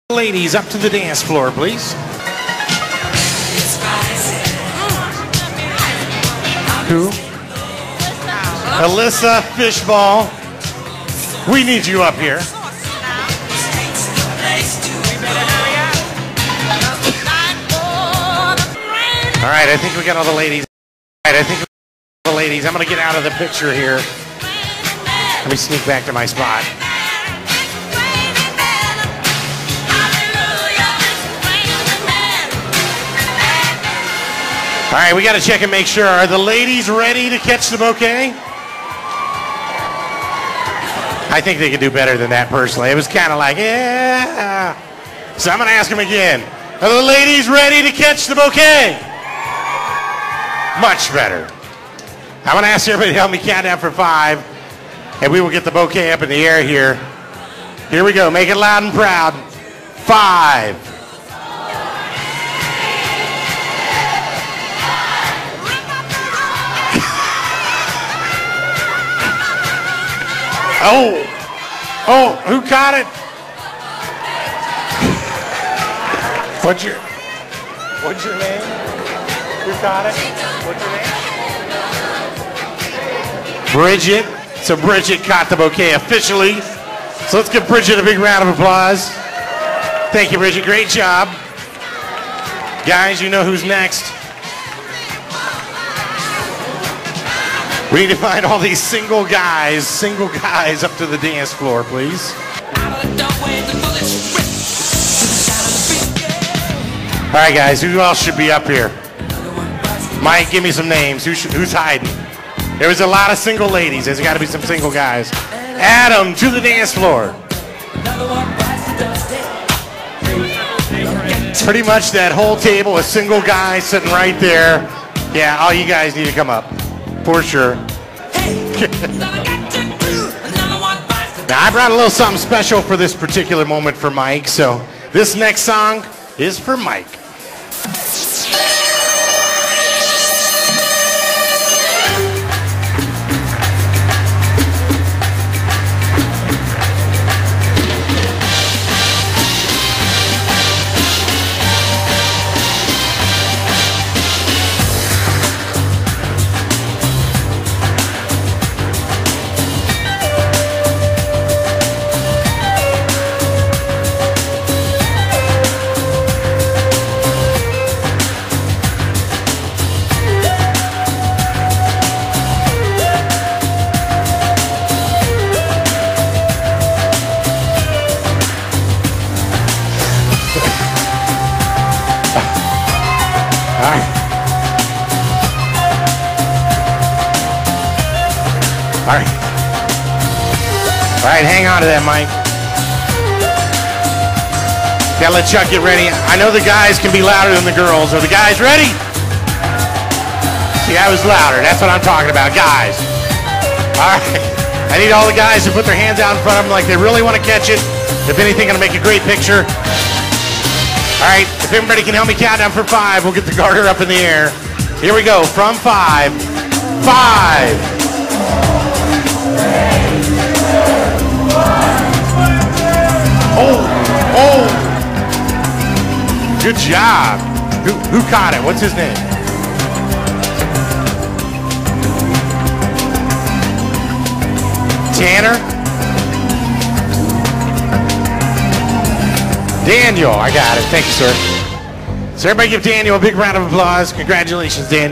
Ladies, up to the dance floor, please. Who? Alyssa Fishball. We need you up here. All right, I think we got all the ladies. All right, I think we got all the ladies. I'm going to get out of the picture here. Let me sneak back to my spot. All right, we got to check and make sure. Are the ladies ready to catch the bouquet? I think they could do better than that, personally. It was kind of like, yeah. So I'm going to ask them again. Are the ladies ready to catch the bouquet? Much better. I'm going to ask everybody to help me count down for 5, and we will get the bouquet up in the air here. Here we go. Make it loud and proud. 5. Oh, who caught it? What's your name? Who caught it? What's your name? Bridget. So Bridget caught the bouquet officially. So let's give Bridget a big round of applause. Thank you, Bridget. Great job. Guys, you know who's next. We need to find all these single guys up to the dance floor, please. All right, guys, who else should be up here? Mike, give me some names. Who's hiding? There was a lot of single ladies. There's got to be some single guys. Adam, to the dance floor. Pretty much that whole table, a single guy sitting right there. Yeah, all you guys need to come up. For sure. Now, I brought a little something special for this particular moment for Mike. So this next song is for Mike. All right, hang on to that, Mike. Gotta let Chuck get ready. I know the guys can be louder than the girls. Are the guys ready? See, I was louder. That's what I'm talking about, guys. All right. I need all the guys to put their hands out in front of them like they really want to catch it. If anything, gonna make a great picture. All right, if everybody can help me count down for 5, we'll get the garter up in the air. Here we go, from 5. 5. Oh! Good job. Who caught it? What's his name? Tanner? Daniel, I got it. Thank you, sir. So everybody give Daniel a big round of applause. Congratulations, Daniel.